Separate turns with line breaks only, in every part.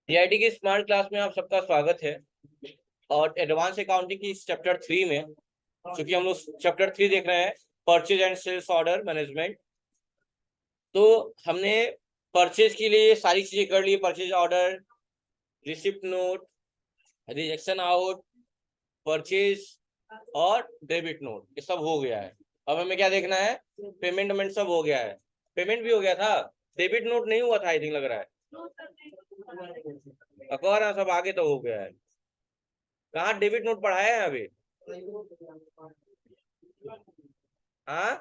GIT की smart class में आप सबका स्वागत है। और एडवांस अकाउंटिंग की चैप्टर 3 में, क्योंकि हम लोग चैप्टर 3 देख रहे हैं, purchase and sales order management. तो हमने परचेज के लिए सारी चीजें कर ली। Purchase order, receipt note, rejection out, purchase और डेबिट नोट, ये सब हो गया है। अब हमें क्या देखना है? पेमेंट वेमेंट सब हो गया है। पेमेंट भी हो गया था, डेबिट नोट नहीं हुआ था आई थिंक, लग रहा है। अखबार सब आगे तो हो गया है। कहाँ डेबिट नोट पढ़ाया है अभी? हाँ,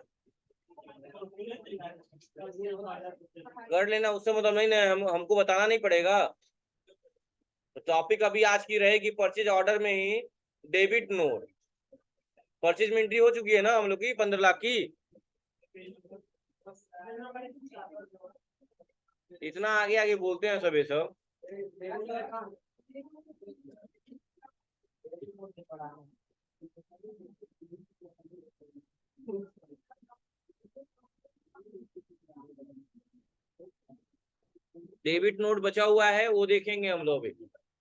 कर लेना, उससे मतलब नहीं ना, हमको बताना नहीं पड़ेगा। तो टॉपिक अभी आज की रहेगी परचेज ऑर्डर में ही डेबिट नोट। परचेज में एंट्री हो चुकी है ना हम लोग की 15 लाख की। इतना आगे आगे बोलते हैं सब ये सब। डेबिट नोट बचा हुआ है, वो देखेंगे हम लोग भी,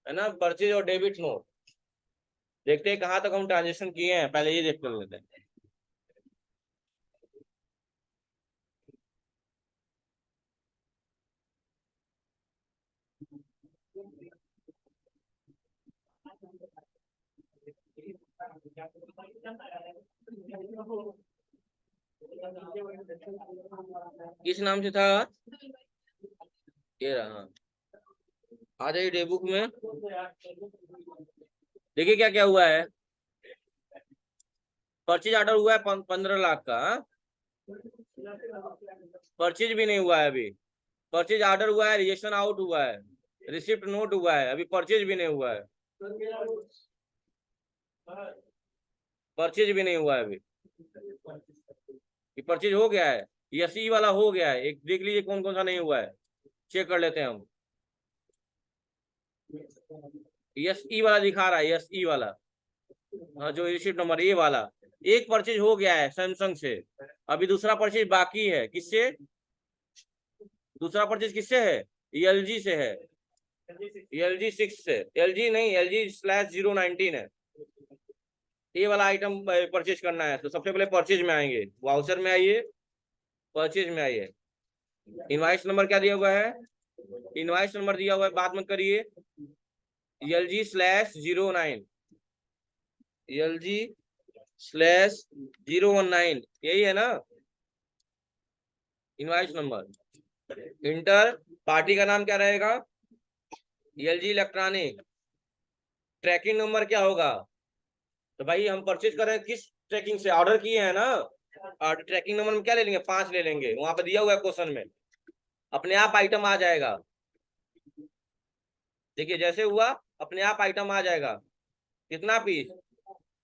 है ना। परचेज और डेबिट नोट देखते हैं कहाँ तक हम ट्रांजेक्शन किए हैं, पहले ये देख कर लेते हैं। किस नाम से था? ये रहा, आ जाइए डे बुक में। देखिए क्या क्या हुआ है। परचेज ऑर्डर हुआ है 15 लाख का, हाँ? परचेज भी नहीं हुआ है अभी। परचेज ऑर्डर हुआ है, रिजेक्शन आउट हुआ है, रिसिप्ट नोट हुआ है, अभी परचेज भी नहीं हुआ है। परचेज भी नहीं हुआ है अभी। ये परचेज हो गया है, यस ई वाला हो गया है। एक देख लीजिए कौन कौन सा नहीं हुआ है, चेक कर लेते हैं हम। यस ई वाला दिखा रहा है, यस ई वाला, हाँ, जो रिसिप्ट नंबर ए वाला। एक परचेज हो गया है सैमसंग से, अभी दूसरा परचेज बाकी है। किससे? दूसरा परचेज किससे है? एलजी से है। एलजी 6 से, एलजी नहीं, LG/019 है। ये वाला आइटम परचेज करना है, तो सबसे पहले परचेज में आएंगे, वाउचर में आइए, परचेज में आइए। इनवाइस नंबर क्या दिया हुआ है? इनवाइस नंबर दिया हुआ है, बात मत करिए। LG/09, LG/019, यही है ना इनवाइस नंबर। इंटर पार्टी का नाम क्या रहेगा? LG electronic. ट्रैकिंग नंबर क्या होगा? तो भाई हम परचेज कर रहे हैं किस ट्रैकिंग से, ऑर्डर किए हैं ना। और ट्रैकिंग नंबर में क्या ले लेंगे? 5 ले लेंगे, वहां पे दिया हुआ है क्वेश्चन में, अपने आप आइटम आ जाएगा। देखिए जैसे हुआ, अपने आप आइटम आ जाएगा। कितना पीस?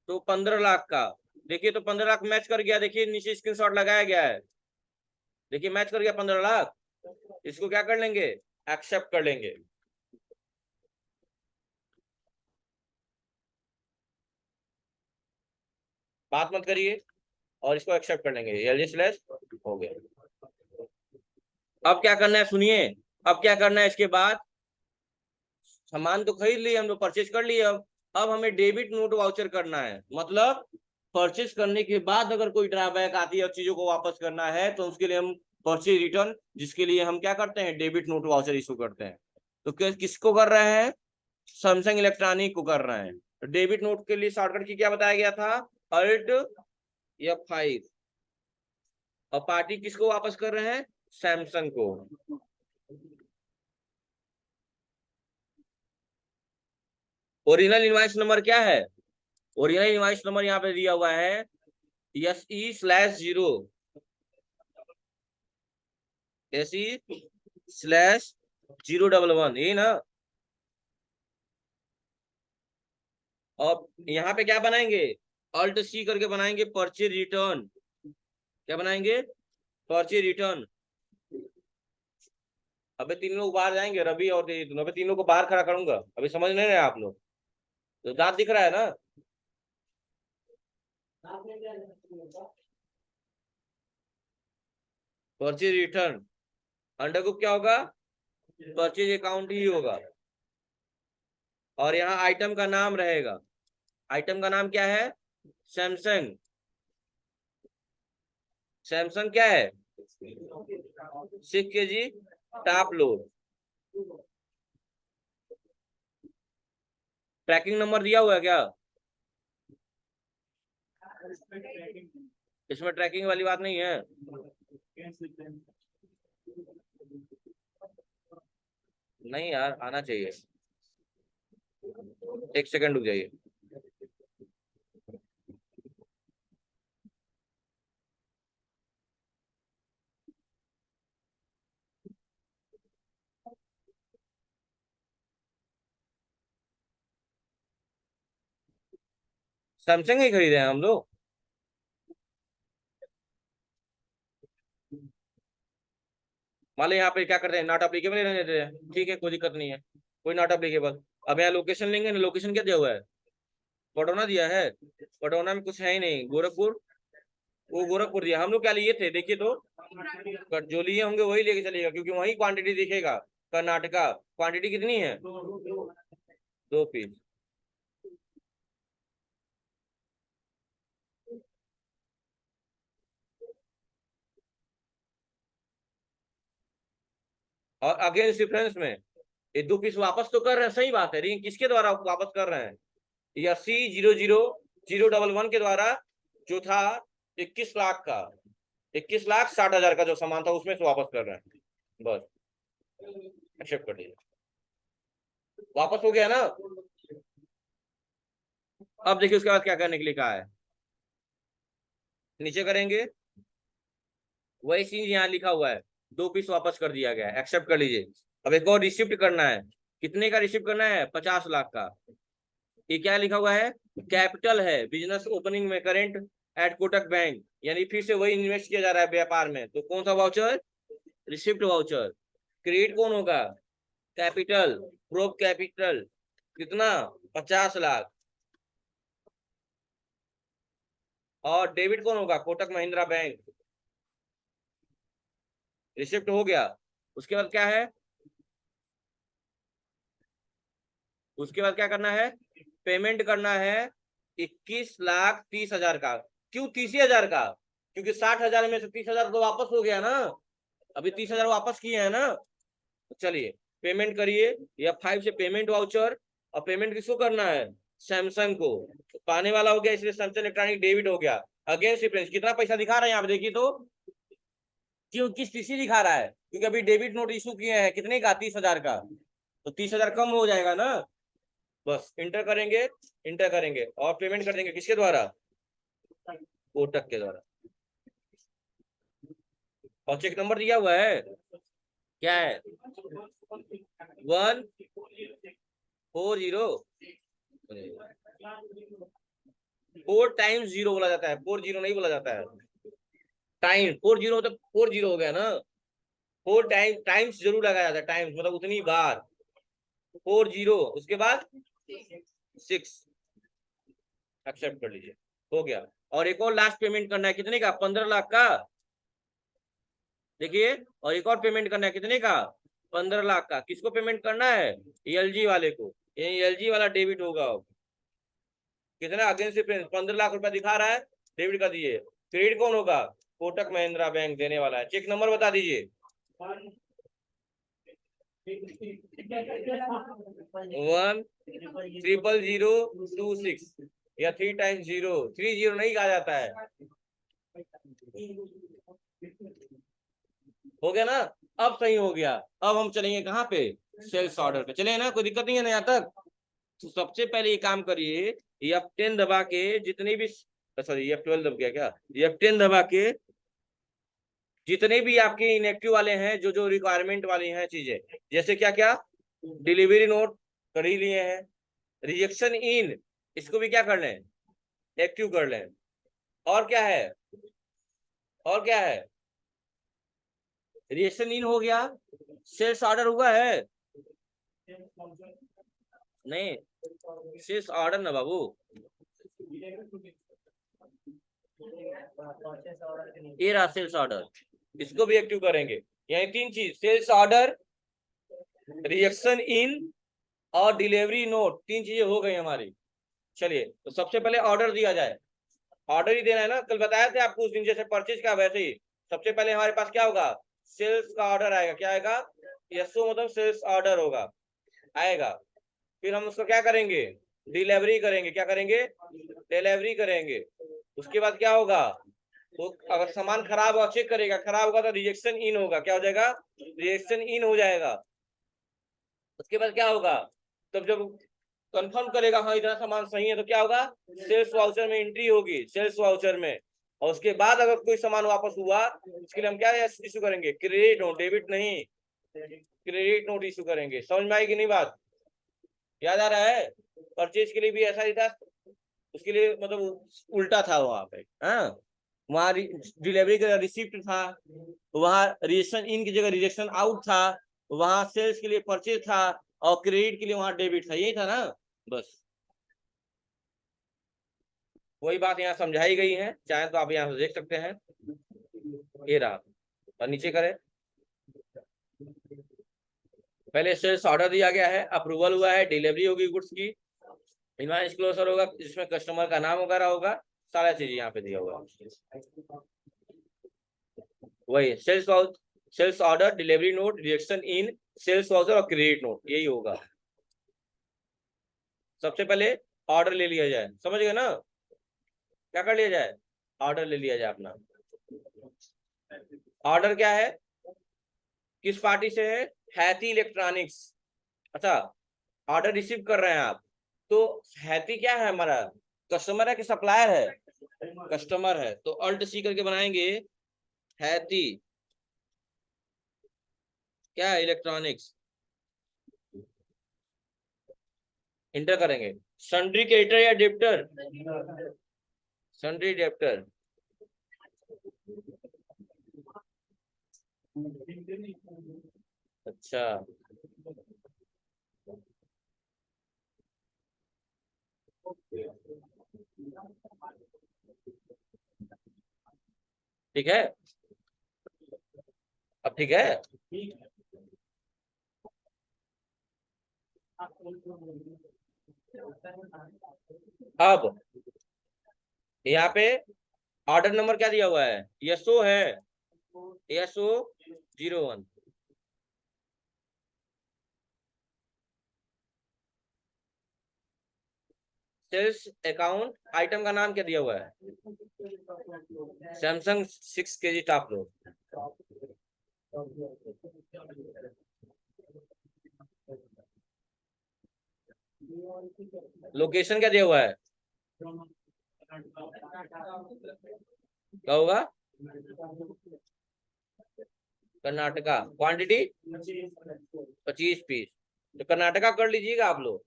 तो 15 लाख का। देखिए तो 15 लाख मैच कर गया, देखिए नीचे स्क्रीनशॉट लगाया गया है। देखिए मैच कर गया 15 लाख। इसको क्या कर लेंगे? एक्सेप्ट कर लेंगे। बात मत करिए, और इसको एक्सेप्ट कर लेंगे। LG/ हो गया। अब क्या करना है सुनिए। अब क्या करना है इसके बाद? सामान तो खरीद लिए हम लोग, परचेज कर लिए। अब हमें डेबिट नोट वाउचर करना है। मतलब परचेज करने के बाद अगर कोई ड्रॉबैक आती है और चीजों को वापस करना है, तो उसके लिए हम परचेज रिटर्न, जिसके लिए हम क्या करते हैं? डेबिट नोट वाउचर इशू करते हैं। तो किसको कर रहे हैं? सैमसंग इलेक्ट्रॉनिक को कर रहे हैं। तो डेबिट नोट के लिए शॉर्टकट की क्या बताया गया था? Alt F5। और पार्टी किसको वापस कर रहे हैं? सैमसंग को। ओरिजिनल इनवाइस नंबर क्या है? ओरिजिनल इनवाइस नंबर यहाँ पे दिया हुआ है SE/0, SE/011, ये ना। और यहाँ पे क्या बनाएंगे? Alt C करके बनाएंगे, परचेज रिटर्न। क्या बनाएंगे? Purchase return. अबे तीन लोग बाहर जाएंगे, रवि और ये दोनों, अबे तीनों को बाहर खड़ा करूंगा, अभी समझ नहीं रहे आप लोग? तो दांत दिख रहा है ना? परचेज रिटर्न अंडर को क्या होगा? परचेज अकाउंट ही होगा। और यहाँ आइटम का नाम रहेगा। आइटम का नाम क्या है? सैमसंग। सैमसंग क्या है? 6 kg top load. Tracking number दिया हुआ है क्या? इसमें ट्रैकिंग वाली बात नहीं है। नहीं यार, आना चाहिए। एक सेकंड रुक जाइए। सैमसंग ही खरीदे हैं हम लोग। मान लो यहाँ पे क्या करते हैं, नॉट अप्लीकेबल रहने देते हैं, ठीक है, कोई दिक्कत नहीं है, कोई नॉट अप्लीकेबल। अब यहाँ लोकेशन लेंगे ना, लोकेशन क्या दिया हुआ है? पटौना दिया है। पटौना में कुछ है ही नहीं। गोरखपुर, वो गोरखपुर दिया। हम लोग क्या लिए थे देखिए तो, जो लिए होंगे वही लेके चलिएगा, क्योंकि वही क्वांटिटी दिखेगा। कर्नाटका क्वांटिटी कितनी है? 2 पीस। और अगेंस्ट डिफरेंस में ये 2 पीस वापस तो कर रहे हैं, सही बात है, लेकिन किसके द्वारा वापस कर रहे हैं? या C00001 के द्वारा, जो था 21 लाख का, 21,60,000 का जो सामान था, उसमें से वापस कर रहे हैं। बस एक्सेप्ट कर दीजिए। वापस हो गया ना? अब देखिए उसके बाद क्या करने के लिए कहा है। नीचे करेंगे, वही चीज यहाँ लिखा हुआ है, 2 पीस वापस कर दिया गया है, एक्सेप्ट कर लीजिए। अब एक और रिसिप्ट करना है। कितने का रिसिप्ट करना है? 50 लाख का। ये क्या लिखा हुआ है? कैपिटल है, बिजनेस ओपनिंग में करेंट एट कोटक बैंक, यानी फिर से वही इन्वेस्ट किया जा रहा है व्यापार में। तो कौन सा वाउचर? Receipt voucher. क्रेडिट कौन होगा? Capital, proof capital. कितना? 50 लाख। और डेबिट कौन होगा? कोटक महिंद्रा बैंक। रिसिप्ट हो गया। उसके बाद क्या है? उसके बाद क्या करना है? पेमेंट करना है 21,30,000 का। क्यों 30,000 का? क्योंकि 60,000 में से 30,000 तो वापस हो गया ना। अभी 30,000 वापस किए हैं ना। तो चलिए पेमेंट करिए, या 5 से पेमेंट वाउचर। और पेमेंट किसको करना है? सैमसंग को। तो पाने वाला हो गया, इसलिए सैमसंग इलेक्ट्रॉनिक डेबिट हो गया। अगेंस्ट डिफरेंस कितना पैसा दिखा रहा है यहाँ पे देखिए तो? क्यों, किस तीसरी दिखा रहा है? क्योंकि अभी डेबिट नोट इशू किए हैं, कितने का? 30,000 का। तो 30,000 कम हो जाएगा ना। बस इंटर करेंगे, इंटर करेंगे और पेमेंट कर देंगे किसके द्वारा? कोटक के द्वारा। और चेक नंबर दिया हुआ है, क्या है? 140। 4 टाइम्स 0 बोला जाता है, 40 नहीं बोला जाता है। टाइम 40 मतलब 40 हो गया ना। 4 टाइम्स जरूर लगाया जाता है, टाइम्स मतलब उतनी बार। 40, उसके बाद 6। एक्सेप्ट कर लीजिए, हो गया। और एक और लास्ट पेमेंट करना है, कितने का? 15 लाख का। देखिए, और एक और पेमेंट करना है, कितने का? 15 लाख का। किसको पेमेंट करना है? एलजी वाले को। ये एलजी वाला डेबिट होगा। अब कितना अगेंस्ट 15 लाख रुपया दिखा रहा है, डेबिट कर दीजिए। क्रेडिट कौन होगा? कोटक महिंद्रा बैंक देने वाला है। चेक नंबर बता दीजिए। 1,00,0026, या 3 टाइम्स 0। 30 नहीं कहा जाता है। हो गया ना? अब सही हो गया। अब हम चलेंगे कहाँ पे? सेल्स ऑर्डर पे चले ना, कोई दिक्कत नहीं है ना यहाँ तक? तो सबसे पहले ये काम करिए, F10 दबा के जितने भी, सॉरी F12 दब गया क्या? F10 दबा के जितने भी आपके इनएक्टिव वाले हैं, जो जो रिक्वायरमेंट वाली हैं चीजें, जैसे क्या क्या, डिलीवरी नोट कर ही लिए हैं, रिजेक्शन इन, इसको भी क्या कर लें? एक्टिव कर लें। और क्या है? और क्या है? रिजेक्शन इन हो गया। सेल्स ऑर्डर हुआ है? नहीं, सेल्स ऑर्डर ना बाबू, ये रहा सेल्स ऑर्डर। इसको भी एक्टिव करेंगे। यही 3 चीज, सेल्स ऑर्डर, रिजेक्शन इन और डिलीवरी नोट, 3 चीजें हो गई हमारी। चलिए तो सबसे पहले ऑर्डर दिया जाए, ऑर्डर ही देना है ना, कल बताया थे आपको उस दिन, जैसे परचेज का वैसे ही। सबसे पहले हमारे पास क्या होगा, सेल्स का ऑर्डर आएगा, क्या आएगा, एसओ मतलब सेल्स ऑर्डर होगा, आएगा। फिर हम उसको क्या करेंगे, डिलीवरी करेंगे, क्या करेंगे, डिलीवरी करेंगे। उसके बाद क्या होगा, तो अगर सामान खराब होगा चेक करेगा, खराब होगा तो रिजेक्शन इन होगा, क्या हो जाएगा, रिजेक्शन इन हो जाएगा। उसके बाद क्या होगा, तब जब कंफर्म करेगा हाँ इतना सामान सही है, तो क्या होगा, सेल्स वाउचर में एंट्री होगी, सेल्स वाउचर में। और उसके बाद अगर कोई सामान वापस हुआ, इसके लिए हम क्या इशू करेंगे, क्रेडिट नोट, डेबिट नहीं, क्रेडिट नोट इशू करेंगे। समझ में आएगी नहीं बात, याद आ रहा है। परचेज के लिए भी ऐसा ही था, उसके लिए मतलब उल्टा था वहां पे, हाँ वहां डिलीवरी का रिसिप्ट था, वहां रिजेक्शन इन की जगह रिजेक्शन आउट था, वहां सेल्स के लिए परचेज था, और क्रेडिट के लिए वहां डेबिट था, यही था ना बस। वही बात यहाँ समझाई गई है, चाहे तो आप यहाँ से देख सकते हैं, ये रहा। और नीचे करें, पहले सेल्स ऑर्डर दिया गया है, अप्रूवल हुआ है, डिलीवरी होगी गुड्स की, इनवॉइस क्लोजर होगा जिसमें कस्टमर का नाम वगैरह होगा, सारा चीज यहाँ पे दिया हुआ है। वही sales order, delivery note, rejection in, sales voucher और क्रेडिट नोट, यही होगा। सबसे पहले ऑर्डर ले लिया जाए, समझ गए ना, क्या कर लिया जाए, ऑर्डर ले लिया जाए अपना। ऑर्डर क्या है, किस पार्टी से है, हैती इलेक्ट्रॉनिक्स। अच्छा, ऑर्डर रिसीव कर रहे हैं आप, तो हैती क्या है हमारा, कस्टमर है कि सप्लायर है, कस्टमर है, तो अल्ट सी करके बनाएंगे, हैती क्या है, इलेक्ट्रॉनिक्स, इंटर करेंगे। सन्ड्री क्रेडिटर या डेब्टर, सन्ड्री डेब्टर, अच्छा ठीक है, अब ठीक है। अब यहाँ पे ऑर्डर नंबर क्या दिया हुआ है, यसो है, यसो 01। सेल्स अकाउंट, आइटम का नाम क्या दिया हुआ है, Samsung 6 kg top load. Location क्या दिया हुआ है, क्या होगा, कर्नाटका, क्वांटिटी 25 पीस, तो कर्नाटका कर लीजिएगा आप लोग।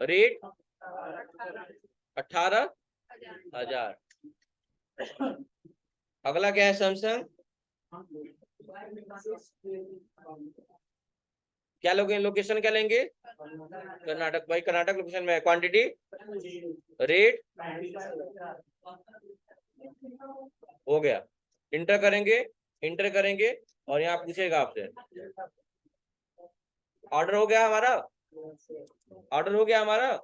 रेट 18,000। अगला क्या है, सैमसंग, क्या लोगे, लोकेशन क्या लेंगे, कर्नाटक, भाई कर्नाटक लोकेशन में, क्वांटिटी, रेट हो गया, इंटर करेंगे, इंटर करेंगे, और यहाँ पूछेगा आपसे, ऑर्डर हो गया हमारा, ऑर्डर हो गया हमारा,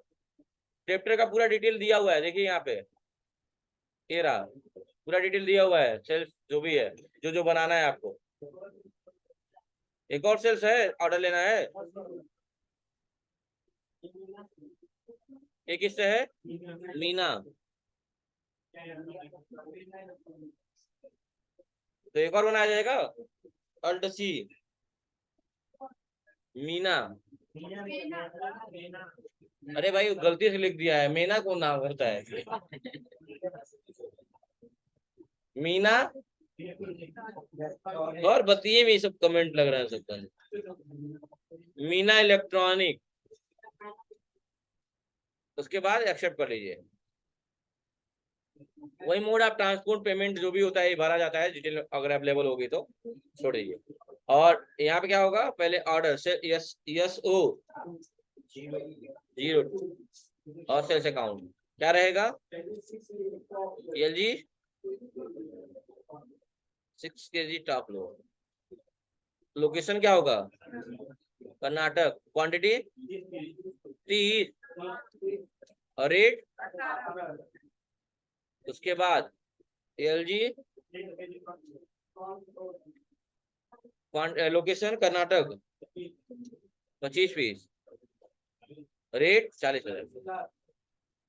ट्रैक्टर का पूरा डिटेल दिया हुआ है, देखिए यहाँ पे, ये रहा, पूरा डिटेल दिया हुआ है, सेल्स जो भी है, जो जो बनाना है आपको। एक और सेल्स है, ऑर्डर लेना है, एक किससे है, मीना, तो एक और बनाया जाएगा, अल्ट सी, मीना। अरे भाई गलती से लिख दिया है, मीना को नाम होता है, मीना। और बताइए भी, सब कमेंट लग रहा है सबका, मीना इलेक्ट्रॉनिक, उसके बाद एक्सेप्ट कर लीजिए। वही मोड ऑफ ट्रांसपोर्ट पेमेंट जो भी होता है भरा जाता है, डिटेल अगर अवेलेबल होगी तो छोड़ दीजिए। और यहाँ पे क्या होगा, पहले ऑर्डर से यस, यस ओ 02, और सेल्स अकाउंट क्या रहेगा, LG 6 kg top load. Location क्या होगा, कर्नाटक, क्वांटिटी 30 रेट, उसके बाद LG location Karnataka 25 piece, rate 40,000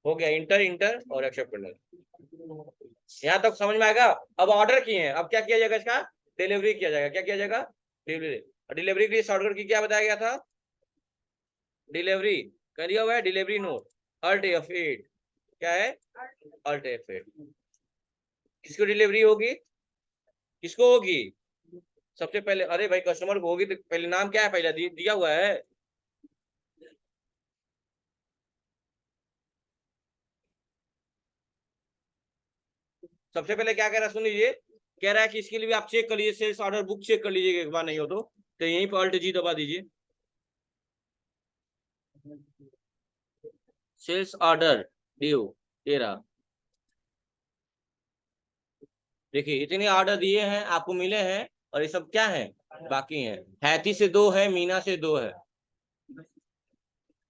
हो गया। इंटर इंटर और एक्सेप्ट कर लेंगे। यहाँ तक समझ में आएगा। अब ऑर्डर किए हैं, अब क्या किया जाएगा, इसका डिलीवरी किया जाएगा। क्या किया जाएगा, डिलीवरी। डिलीवरी के लिए शॉर्टकट की क्या बताया गया था, डिलीवरी कर दिया हुआ है, डिलीवरी नोट अल्ट F8, क्या है अल्ट F8। किसको डिलीवरी होगी, किसको होगी, सबसे पहले, अरे भाई कस्टमर को होगी तो पहले नाम क्या है, पहले दिया हुआ है। सबसे पहले क्या कह रहा है, सुन लीजिए, कह रहा है कि इसके लिए भी आप चेक कर लीजिए, सेल्स ऑर्डर बुक चेक कर लीजिए एक बार, नहीं हो तो यहीं पर अल्ट जी दबा दीजिए। सेल्स ऑर्डर ड्यू, ये रहा। देखिए इतने ऑर्डर दिए हैं आपको, मिले हैं, और ये सब क्या है, बाकी हैं। हैती से 2 है, मीना से 2 है,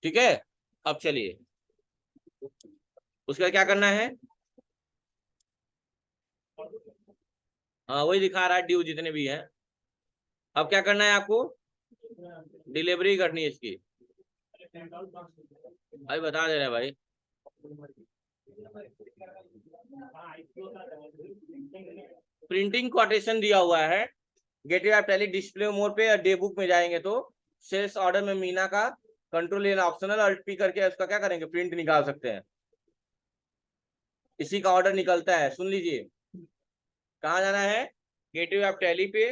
ठीक है। अब चलिए उसका क्या करना है, हाँ वही दिखा रहा है, ड्यू जितने भी हैं। अब क्या करना है आपको, डिलीवरी करनी है इसकी, अभी बता दे रहे हैं भाई। प्रिंटिंग कोटेशन दिया हुआ है, gateway of tally display mode पे, डे बुक में जाएंगे तो सेल्स ऑर्डर में मीना का कंट्रोल लेना ऑप्शनल, अल्ट पी करके उसका क्या करेंगे, प्रिंट निकाल सकते हैं। इसी का ऑर्डर निकलता है, सुन लीजिए कहाँ जाना है, गेटवे ऑफ टैली पे,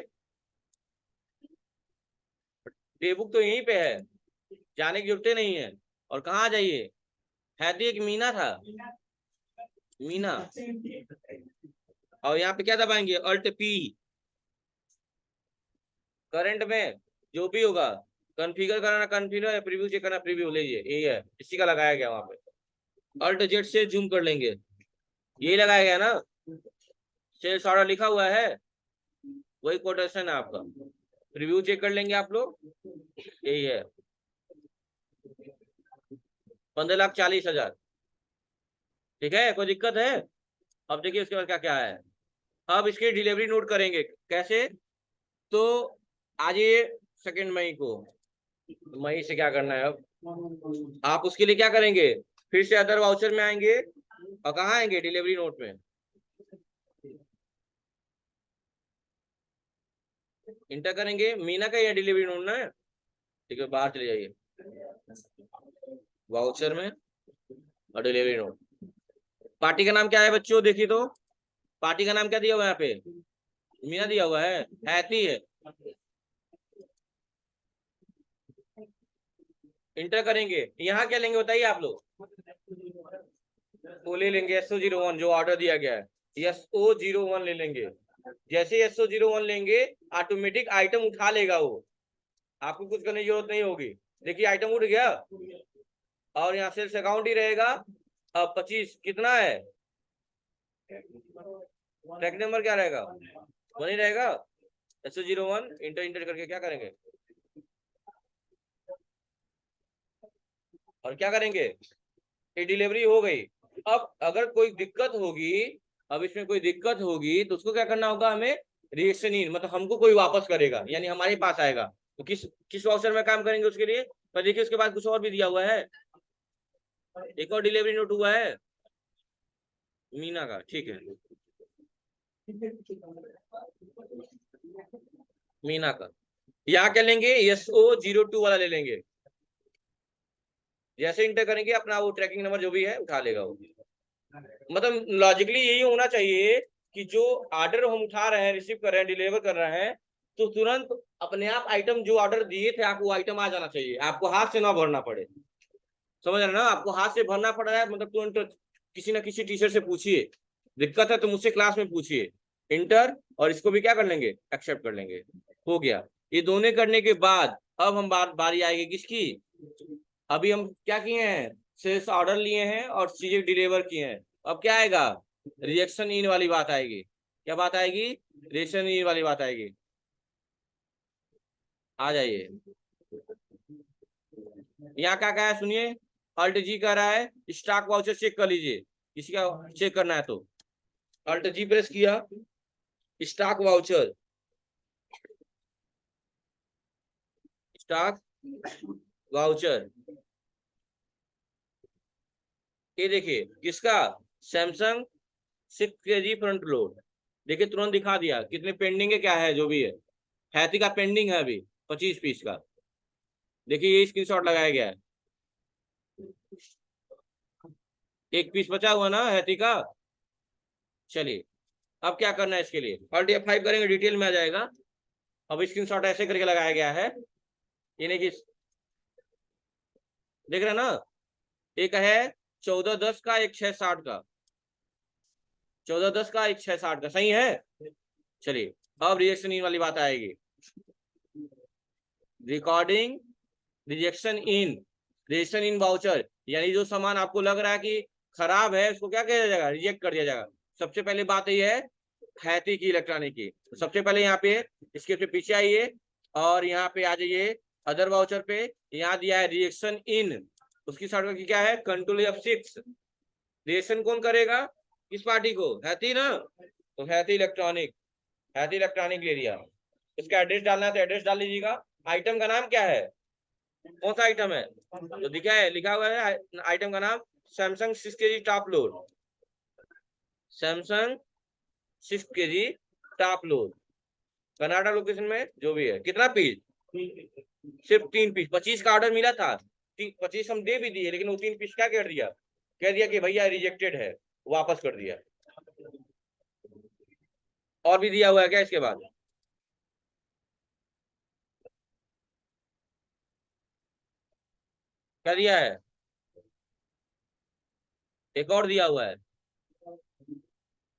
डे बुक तो यहीं पे है, जाने की जरूरत नहीं है। और कहाँ जाइए, है तो एक मीना था, मीना, और यहाँ पे क्या दबाएंगे, अल्ट पी। करंट में जो भी होगा, कॉन्फ़िगर कराना कॉन्फ़िगर, या प्रीव्यू चेक करना प्रीव्यू, लीजिए यही है, इसी का लगाया गया वहां पे। अल्ट जेड से जूम कर लेंगे, यही लगाया गया ना, सेल्स ऑर्डर लिखा हुआ है, वही कोटेशन है आपका। प्रीव्यू चेक कर लेंगे आप लोग, यही है 15,40,000, ठीक है, कोई दिक्कत है। अब देखिए उसके बाद क्या क्या है, अब इसकी डिलीवरी नोट करेंगे कैसे, तो आज ये 2 मई को, मई से क्या करना है, अब आप उसके लिए क्या करेंगे, फिर से अदर वाउचर में आएंगे, और कहाँ आएंगे, डिलीवरी नोट में, इंटर करेंगे, मीना का ये डिलीवरी नोट ना, ठीक है, बाहर चले जाइए वाउचर में, और डिलीवरी नोट। पार्टी का नाम क्या है बच्चों, देखिए तो पार्टी का नाम क्या दिया हुआ है यहाँ पे, मीना दिया हुआ है, हैती है। इंटर करेंगे, यहाँ क्या लेंगे बताइए आप लोग, वो ले लेंगे SO01 जो ऑर्डर दिया गया है, SO01 ले लेंगे। जैसे SO01 लेंगे, ऑटोमेटिक आइटम उठा लेगा वो, आपको कुछ करने की जरूरत नहीं होगी। देखिए आइटम उठ गया, और यहाँ सेल्स अकाउंट ही रहेगा। अब 25 कितना है, ट्रैक नंबर क्या रहेगा, वही रहेगा, SO01 इंटर इंटर करके क्या करेंगे, और क्या करेंगे, ये डिलीवरी हो गई। अब अगर कोई दिक्कत होगी, अब इसमें कोई दिक्कत होगी तो उसको क्या करना होगा, हमें रिएक्शन इन, मतलब हमको कोई वापस करेगा, यानी हमारे पास आएगा, तो किस किस वाउचर में काम करेंगे उसके लिए। पर देखिए उसके बाद कुछ और भी दिया हुआ है, एक और डिलीवरी नोट हुआ है मीना का, ठीक है, मीना का। यहाँ क्या लेंगे, SO02 वाला ले लेंगे, जैसे इंटर करेंगे अपना वो ट्रैकिंग नंबर जो भी है उठा लेगा वो। मतलब लॉजिकली यही होना चाहिए कि जो ऑर्डर हम उठा रहे हैं, रिसीव कर रहे हैं, डिलीवर कर रहे हैं, तो तुरंत अपने आप आइटम जो ऑर्डर दिए थे आपको, आइटम आ जाना चाहिए, आपको हाथ से ना भरना पड़े। समझ रहे ना, आपको हाथ से भरना पड़ रहा है, मतलब तुरंत किसी ना किसी टीचर से पूछिए, दिक्कत है तो मुझसे क्लास में पूछिए। इंटर, और इसको भी क्या कर लेंगे, एक्सेप्ट कर लेंगे, हो गया। ये दोनों करने के बाद अब हम बारी आएगी किसकी, अभी हम क्या किए हैं, सेल्स ऑर्डर लिए हैं और चीजें डिलीवर किए हैं। अब क्या आएगा, रिएक्शन इन वाली बात आएगी, क्या बात आएगी, रिएक्शन इन वाली बात आएगी। आ जाइए, यहाँ क्या क्या है सुनिए, अल्ट जी कर रहा है, स्टॉक वाउचर चेक कर लीजिए, किसी का चेक करना है तो अल्ट जी प्रेस किया, स्टॉक वाउचर, स्टॉक वाउचर, ये देखिए किसका, सैमसंग 6 kg फ्रंट लोड, देखिए तुरंत दिखा दिया कितने पेंडिंग है, क्या है जो भी है, हैती का पेंडिंग है अभी 25 पीस का, देखिए ये स्क्रीनशॉट लगाया गया है, 1 पीस बचा हुआ ना हैती का। चलिए अब क्या करना है इसके लिए, अल्ट F5 करेंगे, डिटेल में आ जाएगा। अब स्क्रीनशॉट ऐसे करके लगाया गया है, ये नहीं कि देख रहे हैं ना, एक है 1410 का, एक 660 का, 1410 का, एक 660 का, सही है। चलिए अब रिजेक्शन इन वाली बात आएगी, रिकॉर्डिंग रिजेक्शन इन, रिजेक्शन इन वाउचर, यानी जो सामान आपको लग रहा है कि खराब है उसको क्या किया जाएगा, रिजेक्ट कर दिया जाएगा। सबसे पहले बात ये है हैती की इलेक्ट्रॉनिक की, तो सबसे पहले यहाँ पे इसके पीछे आइए और यहाँ पे आ जाइए अदर वाउचर पे, यहाँ दिया है रिजेक्शन इन, उसकी साइड की क्या है कंट्रोल F6, रिजेक्शन कौन करेगा, किस पार्टी को, हैती ना, तो हैती इलेक्ट्रॉनिक, हैती इलेक्ट्रॉनिक ले लिया, इसका एड्रेस डालना है तो एड्रेस डाल लीजिएगा। आइटम का नाम क्या है, कौन सा आइटम है, तो दिखा है, लिखा हुआ है आइटम का नाम Samsung 6 kg top load, Samsung 6 kg top load, Karnataka location में जो भी है, कितना पीस, सिर्फ 3 पीस, 25 का ऑर्डर मिला था, 25 हम दे भी दिए, लेकिन वो 3 पीस क्या कर दिया, कह दिया कि भैया रिजेक्टेड है, वापस कर दिया। और भी दिया हुआ है क्या इसके बाद, क्या दिया है, एक और दिया हुआ है,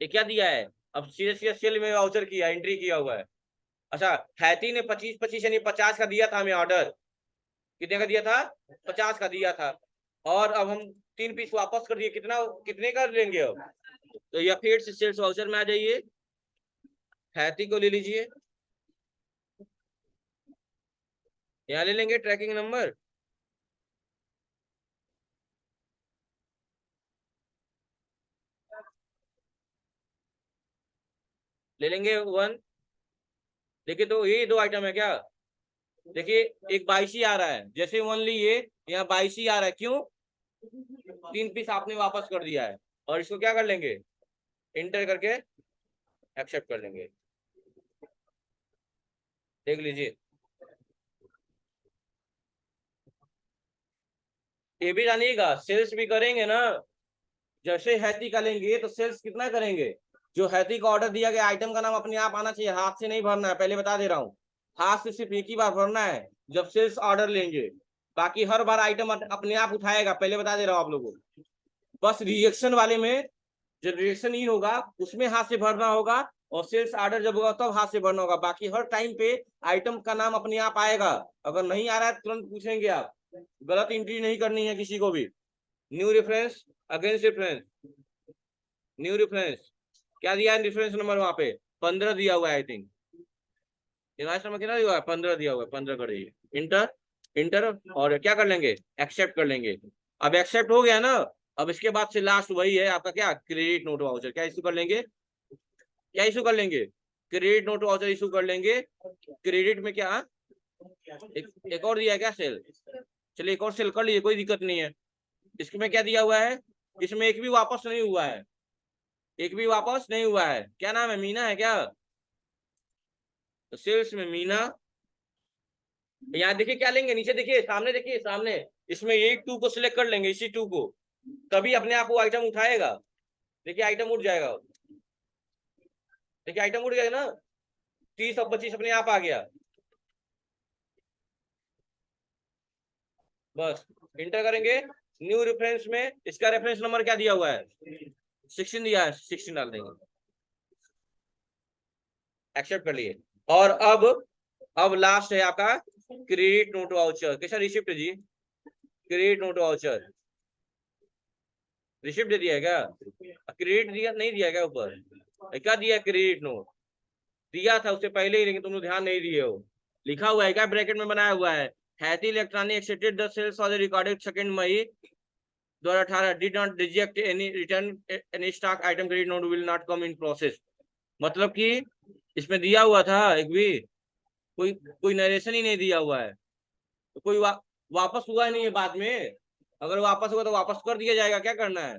ये क्या दिया है, अब सीधे सीधे सेल में वाउचर किया, एंट्री किया हुआ है। अच्छा हैती ने 25 यानी 50 का दिया था हमें ऑर्डर, कितने का दिया था, 50 का दिया था, और अब हम 3 पीस वापस कर दिए, कितना, कितने का लेंगे अब, तो या फिर से सेल्स वाउचर में आ जाइए, हैती को ले लीजिए, यहाँ ले लेंगे ट्रैकिंग नंबर, ले लेंगे 1, देखिए तो ये 2 आइटम है क्या, देखिए एक 22 आ रहा है, जैसे 1 लिए यहाँ 22 आ रहा है, क्यों, 3 पीस आपने वापस कर दिया है, और इसको क्या कर लेंगे, इंटर करके एक्सेप्ट कर लेंगे, देख लीजिए। ये भी जानिएगा सेल्स भी करेंगे ना, जैसे हैती का लेंगे तो सेल्स कितना करेंगे, जो हैती का ऑर्डर दिया गया आइटम का नाम अपने आप आना चाहिए, हाथ से नहीं भरना है, पहले बता दे रहा हूँ, हाथ से सिर्फ एक ही बार भरना है जब सेल्स ऑर्डर लेंगे, बाकी हर बार आइटम अपने आप उठाएगा, पहले बता दे रहा हूँ आप लोगों को। बस रिजेक्शन वाले में जो रिजेक्शन ही होगा उसमें हाथ से भरना होगा, और सेल्स ऑर्डर जब होगा तब हाथ से भरना होगा, बाकी हर टाइम पे आइटम का नाम अपने आप आएगा, अगर नहीं आ रहा है तुरंत पूछेंगे आप, गलत एंट्री नहीं करनी है किसी को भी। New reference, against reference, new reference, क्या दिया है रेफरेंस नंबर, वहां पे 15 दिया हुआ है, आई थिंक इनवाइस नंबर कितना दिया हुआ है, 15 दिया हुआ है, 15 कर दीजिए इंटर, इंटर, और क्या कर लेंगे, एक्सेप्ट कर लेंगे। अब एक्सेप्ट हो गया ना, अब इसके बाद से लास्ट वही है आपका क्या, क्रेडिट नोट वाउचर, क्या इशू कर लेंगे, क्या इशू कर लेंगे, क्रेडिट नोट वाउचर इशू कर लेंगे। क्रेडिट में क्या, एक और दिया है क्या सेल, चलिए एक और सेल कर लीजिए, कोई दिक्कत नहीं है। इसमें क्या दिया हुआ है, इसमें एक भी वापस नहीं हुआ है, एक भी वापस नहीं हुआ है, क्या नाम है, मीना है क्या, तो सेल्स में मीना, यहाँ देखिए क्या लेंगे, नीचे देखिए, सामने देखिए, सामने इसमें एक 2 को सिलेक्ट कर लेंगे, इसी 2 को, तभी अपने आप वो आइटम उठाएगा, देखिए आइटम उठ जाएगा, देखिए आइटम उठ गया ना, 30 और 25 अपने आप आ गया, बस इंटर करेंगे। न्यू रेफरेंस में इसका रेफरेंस नंबर क्या दिया हुआ है, 16 दिया है, 16 डाल देंगे, एक्सेप्ट कर लिए। और अब लास्ट है आपका क्रेडिट नोट वाउचर, कैसा रिसिप्ट जी, क्रेडिट नोट वाउचर, रिसिप्ट दे दिया है क्या, क्रेडिट दिया नहीं दिया क्या ऊपर, क्या दिया क्रेडिट नोट, दिया था उससे पहले ही, लेकिन तुम लोग ध्यान नहीं दिए हो, लिखा हुआ है क्या, ब्रैकेट में बनाया हुआ है, Haiti electronic accepted the sales for the recorded 2 May 2018 did not reject any return any stock item credit note will not come in process. मतलब कि इसमें दिया हुआ था एक भी कोई कोई नरेशन ही नहीं दिया हुआ है, तो कोई वापस हुआ ही नहीं है बाद में। अगर वापस हुआ तो वापस कर दिया जाएगा, क्या करना है।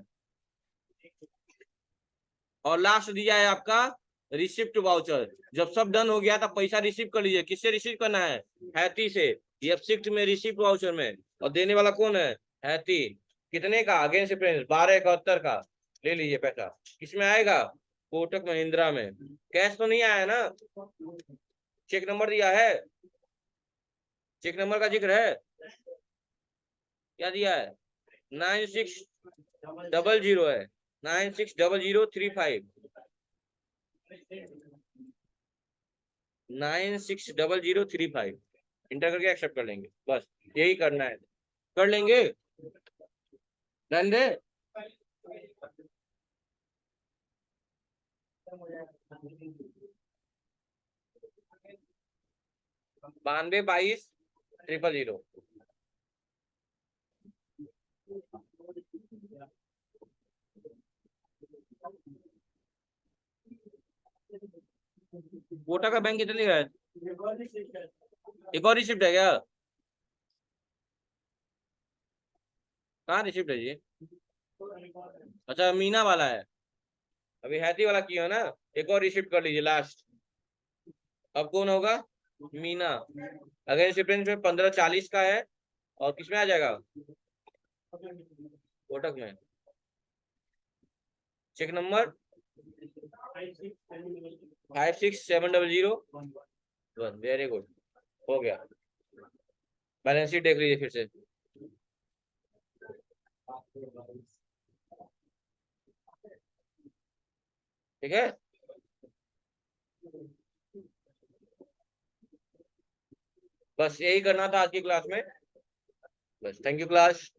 और लास्ट दिया है आपका रिसिप्ट वाउचर। जब सब डन हो गया तब पैसा रिसीव कर लीजिए। किससे रिसीव करना है? हैती से। ये शिफ्ट में रिसिप्ट वाउचर में, और देने वाला कौन है? हैती। कितने का? अगेंस्ट प्रिंस 1271 का। ले लीजिए पैसा। किसमें आएगा? कोटक महिंद्रा में। कैश तो नहीं आया ना? चेक नंबर दिया है? चेक नंबर का जिक्र है? क्या दिया है? 9600 है। 960035। 960035 इंटर करके एक्सेप्ट कर लेंगे, बस यही करना है। कर लेंगे। Done they. 9222 000। कोटा का बैंक कितने का है? एक और रिसिप्ट है क्या? कहाँ रिसिप्ट है जी? अच्छा मीना वाला है। अभी हैती वाला किया ना। एक और रिसिप्ट कर लीजिए लास्ट। अब कौन होगा? मीना। अगर रिसिप्ट में 1540 का है। और किसमें आ जाएगा? कोटक में। Cheque number 56700। Very good. हो गया। बैलेंस शीट देख लीजिए फिर से। ठीक है। बस यही करना था आज की क्लास में। बस थैंक यू क्लास।